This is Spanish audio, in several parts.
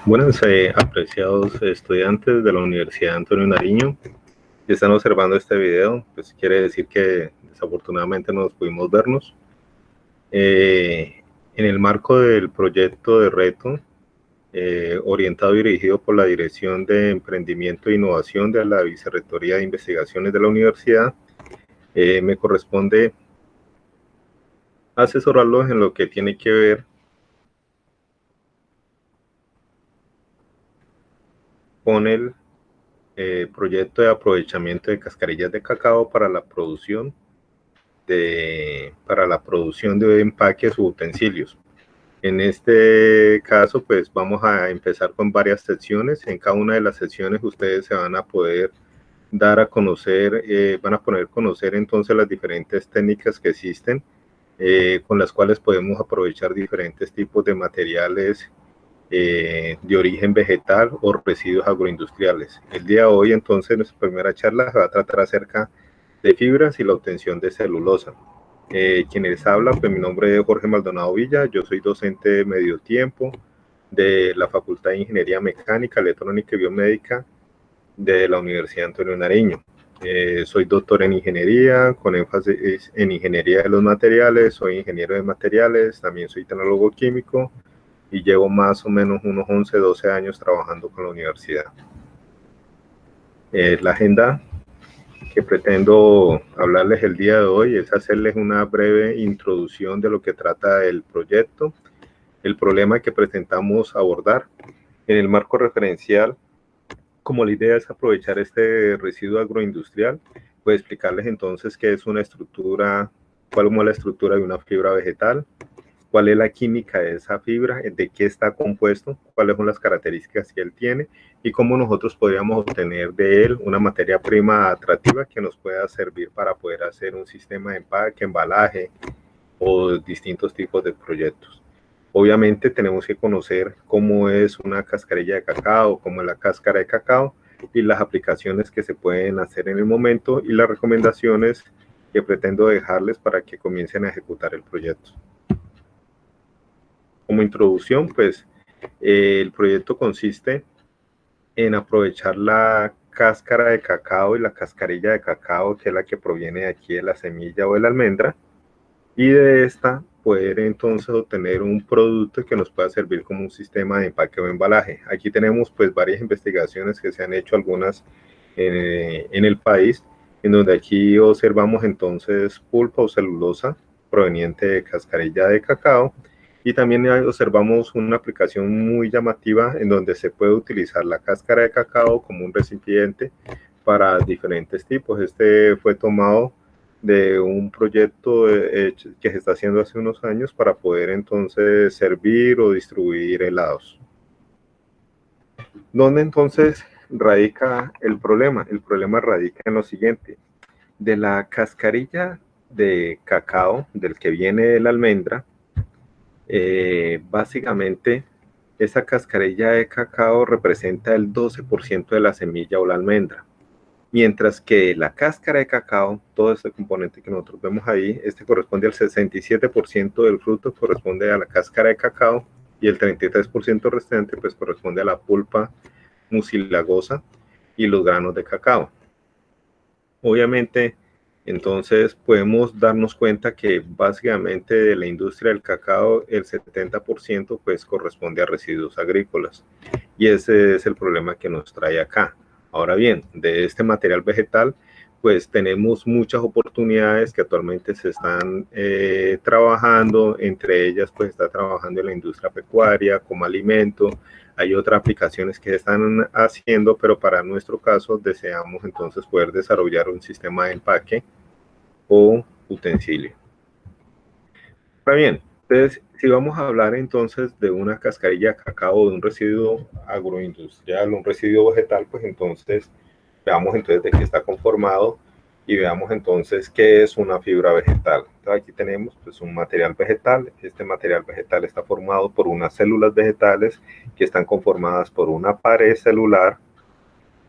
Buenas, apreciados estudiantes de la Universidad Antonio Nariño, que están observando este video, pues quiere decir que desafortunadamente no pudimos vernos. En el marco del proyecto de reto, orientado y dirigido por la Dirección de Emprendimiento e Innovación de la Vicerrectoría de Investigaciones de la Universidad, me corresponde asesorarlos en lo que tiene que ver con el proyecto de aprovechamiento de cascarillas de cacao para la producción de empaques u utensilios. En este caso, pues vamos a empezar con varias secciones. En cada una de las secciones ustedes se van a poder dar a conocer, van a poder conocer entonces las diferentes técnicas que existen, con las cuales podemos aprovechar diferentes tipos de materiales de origen vegetal o residuos agroindustriales. El día de hoy, entonces, nuestra primera charla va a tratar acerca de fibras y la obtención de celulosa. Quien les habla, pues mi nombre es Jorge Maldonado Villa, yo soy docente de medio tiempo de la Facultad de Ingeniería Mecánica, Electrónica y Biomédica de la Universidad Antonio Nariño. Soy doctor en ingeniería, con énfasis en ingeniería de los materiales, soy ingeniero de materiales, también soy tecnólogo químico y llevo más o menos unos 11, 12 años trabajando con la universidad. La agenda que pretendo hablarles el día de hoy es hacerles una breve introducción de lo que trata el proyecto, el problema que presentamos abordar en el marco referencial. Como la idea es aprovechar este residuo agroindustrial, pues explicarles entonces qué es una estructura, cuál es la estructura de una fibra vegetal, cuál es la química de esa fibra, de qué está compuesto, cuáles son las características que él tiene y cómo nosotros podríamos obtener de él una materia prima atractiva que nos pueda servir para poder hacer un sistema de empaque, embalaje o distintos tipos de proyectos. Obviamente tenemos que conocer cómo es una cascarilla de cacao, cómo es la cáscara de cacao y las aplicaciones que se pueden hacer en el momento y las recomendaciones que pretendo dejarles para que comiencen a ejecutar el proyecto. Como introducción, pues el proyecto consiste en aprovechar la cáscara de cacao y la cascarilla de cacao, que es la que proviene de aquí de la semilla o de la almendra, y de esta poder entonces obtener un producto que nos pueda servir como un sistema de empaque o embalaje. Aquí tenemos pues varias investigaciones que se han hecho, algunas en el país, en donde aquí observamos entonces pulpa o celulosa proveniente de cascarilla de cacao, y también observamos una aplicación muy llamativa en donde se puede utilizar la cáscara de cacao como un recipiente para diferentes tipos. Este fue tomado de un proyecto que se está haciendo hace unos años para poder entonces servir o distribuir helados. ¿Dónde entonces radica el problema? El problema radica en lo siguiente: de la cascarilla de cacao, del que viene de la almendra, básicamente esa cascarilla de cacao representa el 12% de la semilla o la almendra, mientras que la cáscara de cacao, todo este componente que nosotros vemos ahí, este corresponde al 67% del fruto, corresponde a la cáscara de cacao, y el 33% restante pues corresponde a la pulpa mucilagosa y los granos de cacao. Obviamente, entonces podemos darnos cuenta que básicamente de la industria del cacao el 70% pues corresponde a residuos agrícolas, y ese es el problema que nos trae acá. Ahora bien, de este material vegetal pues tenemos muchas oportunidades que actualmente se están trabajando, entre ellas pues está trabajando en la industria pecuaria como alimento. Hay otras aplicaciones que se están haciendo, pero para nuestro caso deseamos entonces poder desarrollar un sistema de empaque o utensilio. Ahora bien, entonces, si vamos a hablar entonces de una cascarilla de cacao, de un residuo agroindustrial, un residuo vegetal, pues entonces veamos entonces de qué está conformado y veamos entonces qué es una fibra vegetal. Entonces, aquí tenemos pues un material vegetal. Este material vegetal está formado por unas células vegetales que están conformadas por una pared celular,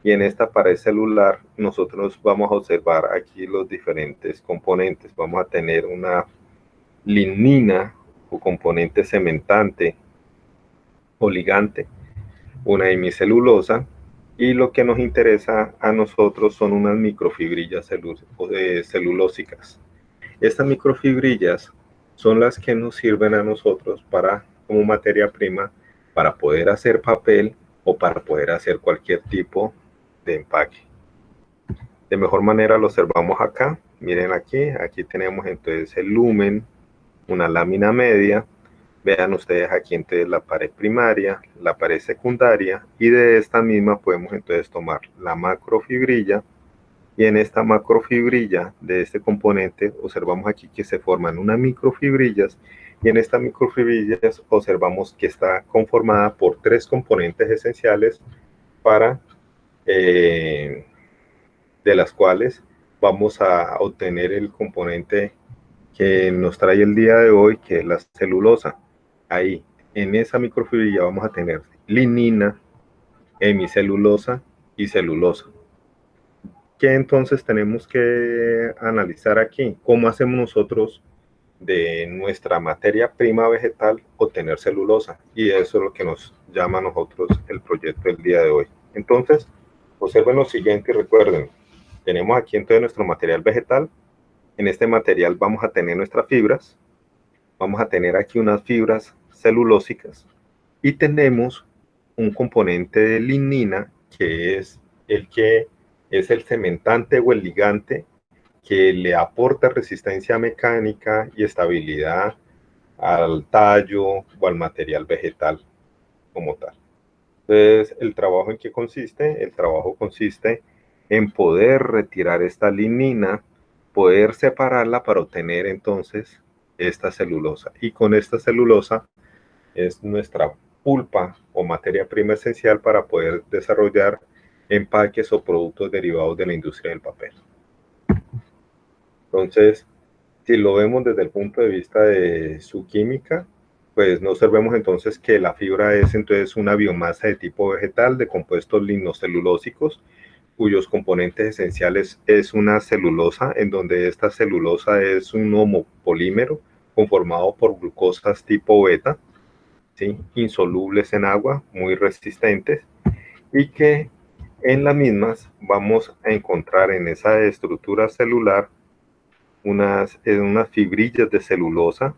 y en esta pared celular nosotros vamos a observar aquí los diferentes componentes. Vamos a tener una lignina o componente cementante o ligante. una hemicelulosa, y lo que nos interesa a nosotros son unas microfibrillas celulósicas. Estas microfibrillas son las que nos sirven a nosotros para, como materia prima, para poder hacer papel o para poder hacer cualquier tipo de empaque. De mejor manera lo observamos acá. Miren aquí tenemos entonces el lumen, una lámina media. Vean ustedes aquí entonces la pared primaria, la pared secundaria, y de esta misma podemos entonces tomar la macrofibrilla, y en esta macrofibrilla de este componente observamos aquí que se forman unas microfibrillas, y en estas microfibrillas observamos que está conformada por tres componentes esenciales para de las cuales vamos a obtener el componente que nos trae el día de hoy, que es la celulosa. Ahí, en esa microfibrilla vamos a tener lignina, hemicelulosa y celulosa. ¿Qué entonces tenemos que analizar aquí? ¿Cómo hacemos nosotros de nuestra materia prima vegetal obtener celulosa? Y eso es lo que nos llama a nosotros el proyecto del día de hoy. Entonces, observen lo siguiente y recuerden, tenemos aquí entonces nuestro material vegetal. En este material vamos a tener nuestras fibras, vamos a tener aquí unas fibras celulósicas, y tenemos un componente de lignina que es el que es el cementante o el ligante que le aporta resistencia mecánica y estabilidad al tallo o al material vegetal como tal. Entonces, ¿el trabajo en qué consiste? El trabajo consiste en poder retirar esta lignina, poder separarla para obtener entonces esta celulosa. Y con esta celulosa es nuestra pulpa o materia prima esencial para poder desarrollar empaques o productos derivados de la industria del papel. Entonces, si lo vemos desde el punto de vista de su química, pues no observemos entonces que la fibra es entonces una biomasa de tipo vegetal de compuestos lignocelulósicos, cuyos componentes esenciales es una celulosa, en donde esta celulosa es un homopolímero conformado por glucosas tipo beta, ¿sí? Insolubles en agua, muy resistentes, y que en las mismas vamos a encontrar en esa estructura celular unas fibrillas de celulosa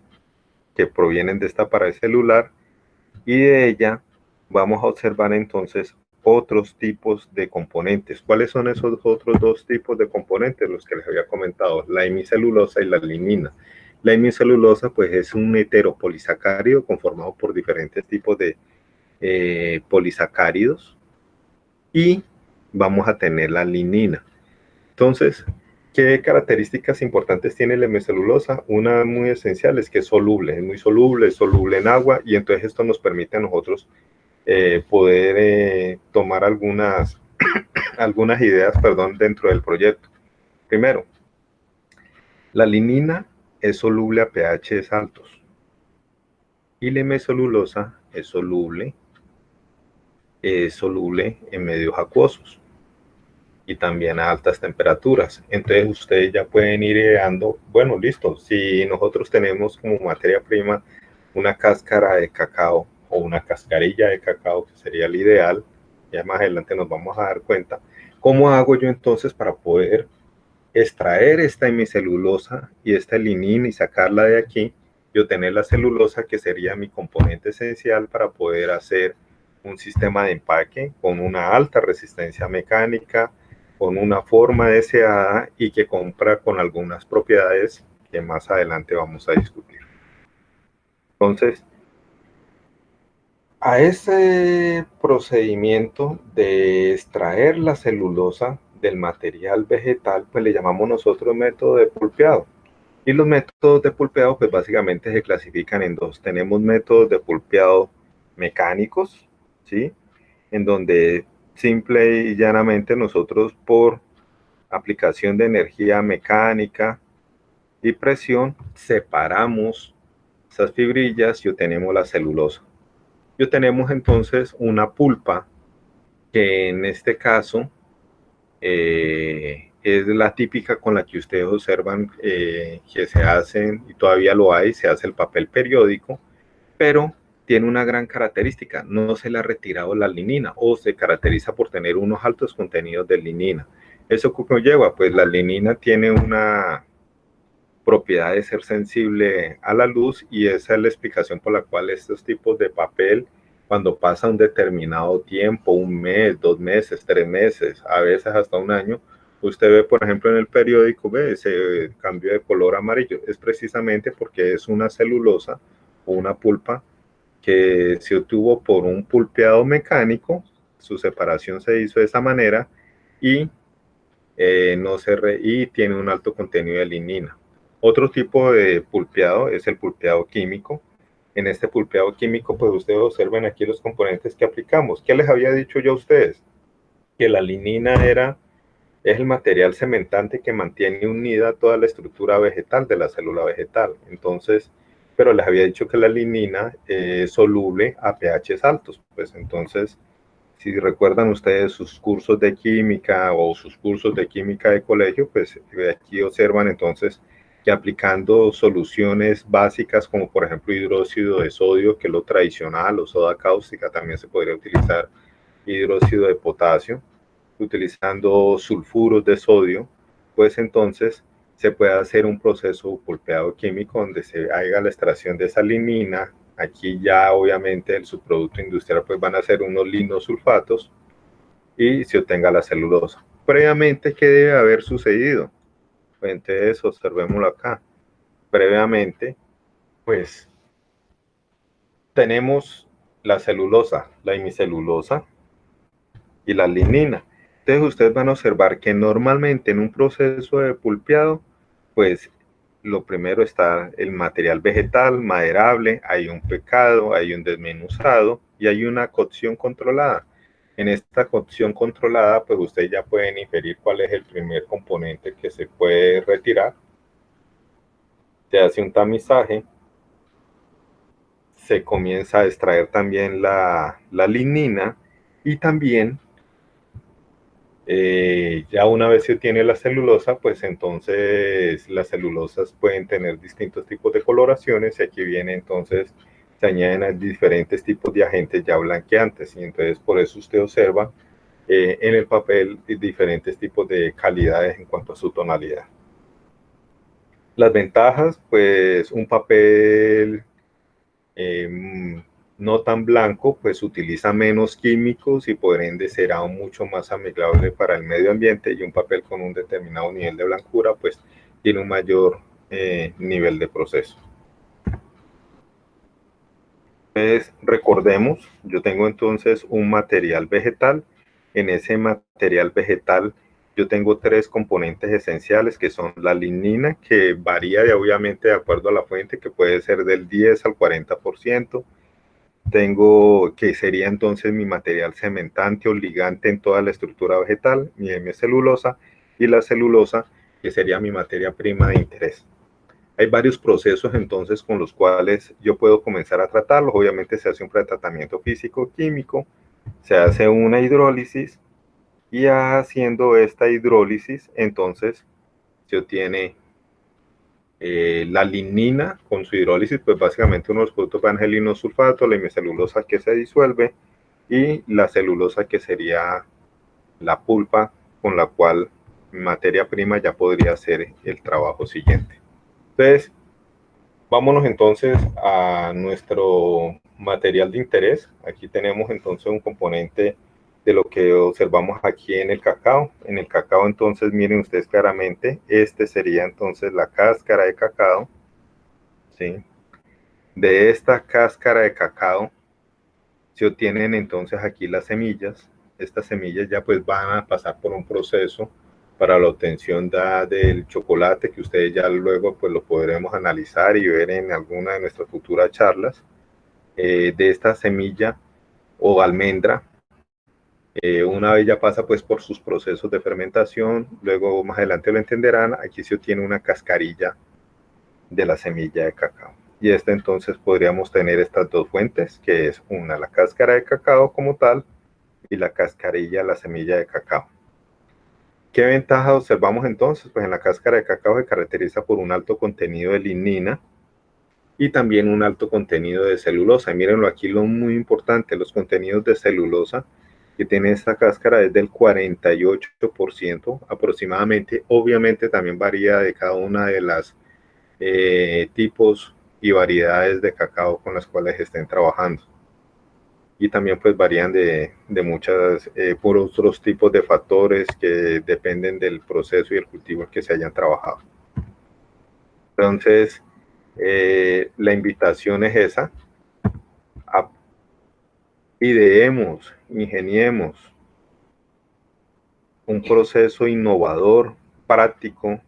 que provienen de esta pared celular, y de ella vamos a observar entonces otros tipos de componentes. ¿Cuáles son esos otros dos tipos de componentes? Los que les había comentado, la hemicelulosa y la lignina. La hemicelulosa pues es un heteropolisacárido conformado por diferentes tipos de polisacáridos, y vamos a tener la lignina. Entonces, ¿qué características importantes tiene la hemicelulosa? Una muy esencial es que es soluble, es soluble en agua, y entonces esto nos permite a nosotros poder tomar algunas ideas, dentro del proyecto. Primero, la lignina es soluble a pHs altos, y la hemicelulosa es soluble en medios acuosos y también a altas temperaturas. Entonces ustedes ya pueden ir ideando, bueno, listo, si nosotros tenemos como materia prima una cáscara de cacao o una cascarilla de cacao, que sería el ideal, ya más adelante nos vamos a dar cuenta, ¿cómo hago yo entonces para poder extraer esta hemicelulosa y esta lignina y sacarla de aquí y obtener la celulosa, que sería mi componente esencial para poder hacer un sistema de empaque con una alta resistencia mecánica, con una forma deseada y que compra con algunas propiedades que más adelante vamos a discutir? Entonces, a ese procedimiento de extraer la celulosa del material vegetal, pues le llamamos nosotros método de pulpeado. Y los métodos de pulpeado, pues básicamente se clasifican en dos. Tenemos métodos de pulpeado mecánicos, ¿sí? En donde simple y llanamente nosotros, por aplicación de energía mecánica y presión, separamos esas fibrillas y obtenemos la celulosa. Y obtenemos entonces una pulpa, que en este caso es la típica con la que ustedes observan que se hacen, y todavía lo hay, se hace el papel periódico, pero tiene una gran característica, no se le ha retirado la lignina o se caracteriza por tener unos altos contenidos de lignina. ¿Eso qué conlleva? Pues la lignina tiene una propiedad de ser sensible a la luz y esa es la explicación por la cual estos tipos de papel, cuando pasa un determinado tiempo, un mes, 2 meses, 3 meses, a veces hasta un año, usted ve, por ejemplo, en el periódico, ve ese cambio de color amarillo, es precisamente porque es una celulosa o una pulpa que se obtuvo por un pulpeado mecánico, su separación se hizo de esa manera y no se y tiene un alto contenido de lignina. Otro tipo de pulpeado es el pulpeado químico. En este pulpeado químico, pues ustedes observen aquí los componentes que aplicamos. ¿Qué les había dicho yo a ustedes? Que la lignina es el material cementante que mantiene unida toda la estructura vegetal de la célula vegetal. Entonces, pero les había dicho que la lignina es soluble a pHs altos. Pues entonces, si recuerdan ustedes sus cursos de química o sus cursos de química de colegio, pues aquí observan entonces que aplicando soluciones básicas como por ejemplo hidróxido de sodio, que es lo tradicional, o soda cáustica, también se podría utilizar hidróxido de potasio, utilizando sulfuros de sodio, pues entonces se puede hacer un proceso pulpeado químico donde se haga la extracción de esa lignina. Aquí ya obviamente el subproducto industrial pues van a ser unos linosulfatos y se obtenga la celulosa. Previamente, ¿qué debe haber sucedido? Pues entonces observémoslo acá. Previamente, pues tenemos la celulosa, la hemicelulosa y la lignina. Entonces ustedes van a observar que normalmente en un proceso de pulpeado, pues lo primero está el material vegetal, maderable, hay un pecado, hay un desmenuzado y hay una cocción controlada. En esta cocción controlada, pues ustedes ya pueden inferir cuál es el primer componente que se puede retirar. Se hace un tamizaje, se comienza a extraer también la lignina y también ya una vez se tiene la celulosa, pues entonces las celulosas pueden tener distintos tipos de coloraciones y aquí viene entonces, se añaden a diferentes tipos de agentes ya blanqueantes y entonces por eso usted observa en el papel diferentes tipos de calidades en cuanto a su tonalidad. Las ventajas, pues un papel no tan blanco, pues utiliza menos químicos y por ende será mucho más amigable para el medio ambiente y un papel con un determinado nivel de blancura, pues tiene un mayor nivel de proceso. Entonces, recordemos, yo tengo entonces un material vegetal. En ese material vegetal yo tengo tres componentes esenciales que son la lignina, que varía obviamente de acuerdo a la fuente, que puede ser del 10 al 40%. Tengo que sería entonces mi material cementante o ligante en toda la estructura vegetal, mi hemicelulosa, y la celulosa, que sería mi materia prima de interés. Hay varios procesos entonces con los cuales yo puedo comenzar a tratarlos. Obviamente se hace un pretratamiento físico-químico, se hace una hidrólisis y haciendo esta hidrólisis entonces se obtiene la lignina con su hidrólisis, pues básicamente uno de los productos van a ser el linosulfato, la hemicelulosa que se disuelve y la celulosa que sería la pulpa con la cual materia prima ya podría hacer el trabajo siguiente. Entonces, vámonos entonces a nuestro material de interés. Aquí tenemos entonces un componente de lo que observamos aquí en el cacao. En el cacao entonces miren ustedes claramente, este sería entonces la cáscara de cacao, ¿sí? De esta cáscara de cacao se obtienen entonces aquí las semillas. Estas semillas ya pues van a pasar por un proceso para la obtención del chocolate que ustedes ya luego pues lo podremos analizar y ver en alguna de nuestras futuras charlas. De esta semilla o almendra, una vez ya pasa pues por sus procesos de fermentación, luego más adelante lo entenderán, aquí se obtiene una cascarilla de la semilla de cacao. Y esta entonces podríamos tener estas dos fuentes, que es una la cáscara de cacao como tal y la cascarilla, la semilla de cacao. ¿Qué ventaja observamos entonces? Pues en la cáscara de cacao se caracteriza por un alto contenido de lignina, y también un alto contenido de celulosa. Mírenlo aquí, lo muy importante, los contenidos de celulosa que tiene esta cáscara es del 48% aproximadamente. Obviamente también varía de cada una de las tipos y variedades de cacao con las cuales estén trabajando. Y también pues varían de muchas, por otros tipos de factores que dependen del proceso y el cultivo que se hayan trabajado. Entonces, la invitación es esa, a, ideemos, ingeniemos un proceso innovador, práctico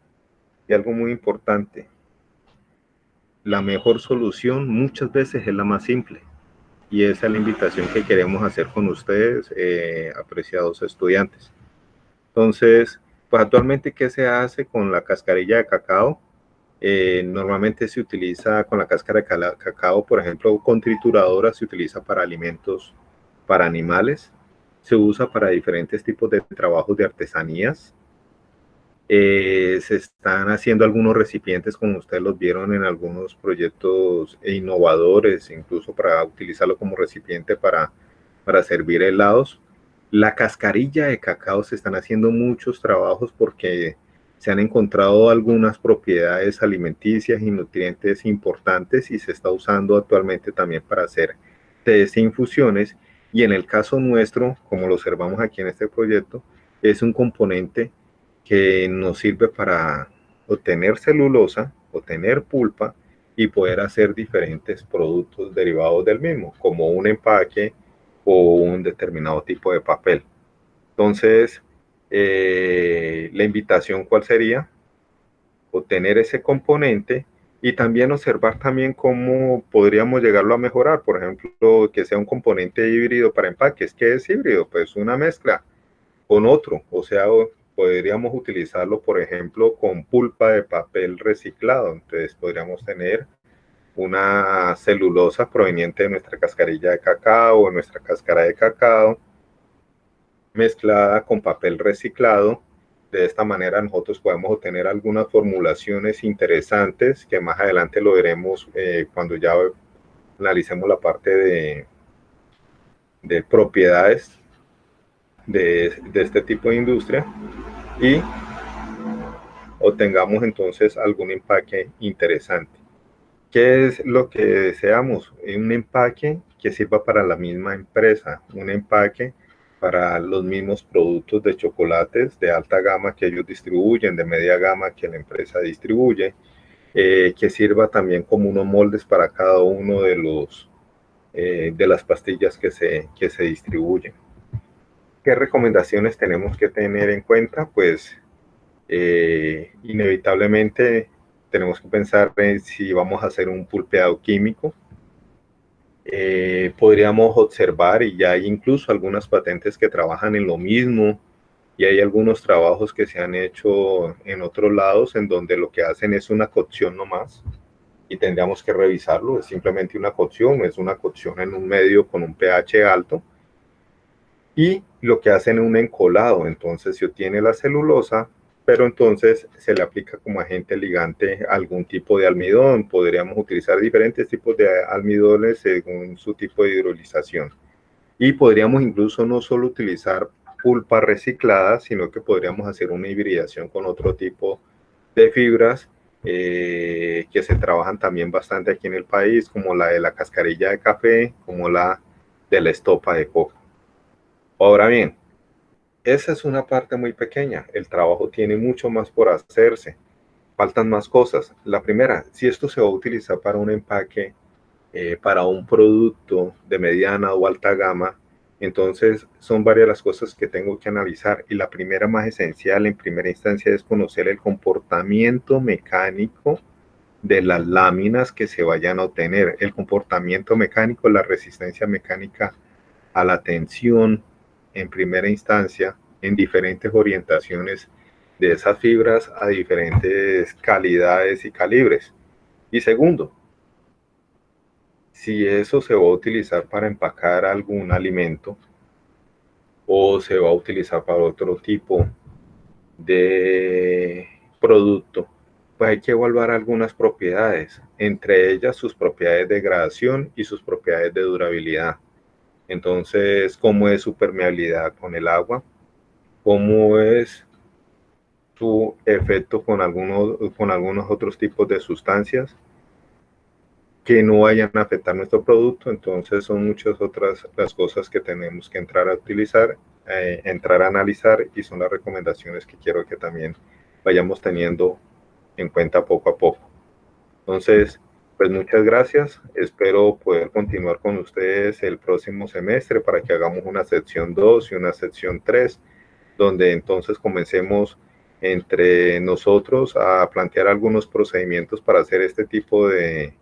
y algo muy importante. La mejor solución muchas veces es la más simple. Y esa es la invitación que queremos hacer con ustedes, apreciados estudiantes. Entonces, pues actualmente, ¿qué se hace con la cascarilla de cacao? Normalmente se utiliza con la cáscara de cacao, por ejemplo, con trituradora, se utiliza para alimentos para animales, se usa para diferentes tipos de trabajos de artesanías. Se están haciendo algunos recipientes, como ustedes los vieron en algunos proyectos innovadores, incluso para utilizarlo como recipiente para servir helados. La cascarilla de cacao se están haciendo muchos trabajos porque se han encontrado algunas propiedades alimenticias y nutrientes importantes y se está usando actualmente también para hacer tés e infusiones. Y en el caso nuestro, como lo observamos aquí en este proyecto, es un componente que nos sirve para obtener celulosa, obtener pulpa y poder hacer diferentes productos derivados del mismo, como un empaque o un determinado tipo de papel. Entonces, la invitación, ¿cuál sería? Obtener ese componente y también observar también cómo podríamos llegarlo a mejorar. Por ejemplo, que sea un componente híbrido para empaques. ¿Qué es híbrido? Pues una mezcla con otro, o sea, podríamos utilizarlo, por ejemplo, con pulpa de papel reciclado. Entonces podríamos tener una celulosa proveniente de nuestra cascarilla de cacao o nuestra cáscara de cacao mezclada con papel reciclado. De esta manera nosotros podemos obtener algunas formulaciones interesantes que más adelante lo veremos cuando ya analicemos la parte de propiedades de este tipo de industria y obtengamos entonces algún empaque interesante. ¿Qué es lo que deseamos? Un empaque que sirva para la misma empresa, un empaque para los mismos productos de chocolates de alta gama que ellos distribuyen, de media gama que la empresa distribuye, que sirva también como unos moldes para cada uno de las pastillas que se distribuyen. ¿Qué recomendaciones tenemos que tener en cuenta? Pues inevitablemente tenemos que pensar en si vamos a hacer un pulpeado químico. Podríamos observar, y ya hay incluso algunas patentes que trabajan en lo mismo, y hay algunos trabajos que se han hecho en otros lados en donde lo que hacen es una cocción nomás, y tendríamos que revisarlo. Es simplemente una cocción, es una cocción en un medio con un pH alto, y lo que hacen es un encolado. Entonces se obtiene la celulosa, pero entonces se le aplica como agente ligante algún tipo de almidón. Podríamos utilizar diferentes tipos de almidones según su tipo de hidrolización. Y podríamos incluso no solo utilizar pulpa reciclada, sino que podríamos hacer una hibridación con otro tipo de fibras que se trabajan también bastante aquí en el país, como la de la cascarilla de café, como la de la estopa de coco. Ahora bien, esa es una parte muy pequeña. El trabajo tiene mucho más por hacerse. Faltan más cosas. La primera, si esto se va a utilizar para un empaque, para un producto de mediana o alta gama, entonces son varias las cosas que tengo que analizar. Y la primera más esencial en primera instancia es conocer el comportamiento mecánico de las láminas que se vayan a obtener. El comportamiento mecánico, la resistencia mecánica a la tensión en primera instancia en diferentes orientaciones de esas fibras a diferentes calidades y calibres. Y segundo, si eso se va a utilizar para empacar algún alimento o se va a utilizar para otro tipo de producto, pues hay que evaluar algunas propiedades, entre ellas sus propiedades de gradación y sus propiedades de durabilidad. Entonces, cómo es su permeabilidad con el agua, cómo es su efecto con algunos otros tipos de sustancias que no vayan a afectar nuestro producto. Entonces son muchas otras las cosas que tenemos que entrar a utilizar, entrar a analizar, y son las recomendaciones que quiero que también vayamos teniendo en cuenta poco a poco. Entonces, pues muchas gracias. Espero poder continuar con ustedes el próximo semestre para que hagamos una sección 2 y una sección 3, donde entonces comencemos entre nosotros a plantear algunos procedimientos para hacer este tipo de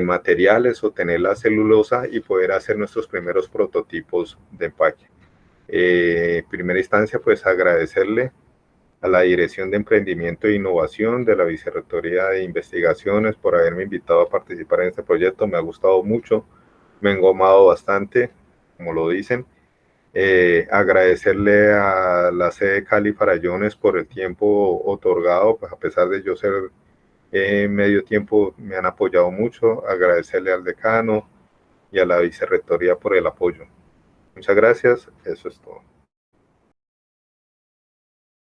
materiales o tener la celulosa y poder hacer nuestros primeros prototipos de empaque. En primera instancia, pues agradecerle a la Dirección de Emprendimiento e Innovación de la Vicerrectoría de Investigaciones por haberme invitado a participar en este proyecto. Me ha gustado mucho, me he engomado bastante, como lo dicen. Agradecerle a la sede Cali Farallones por el tiempo otorgado, pues a pesar de yo ser medio tiempo, me han apoyado mucho. Agradecerle al decano y a la vicerrectoría por el apoyo. Muchas gracias, eso es todo.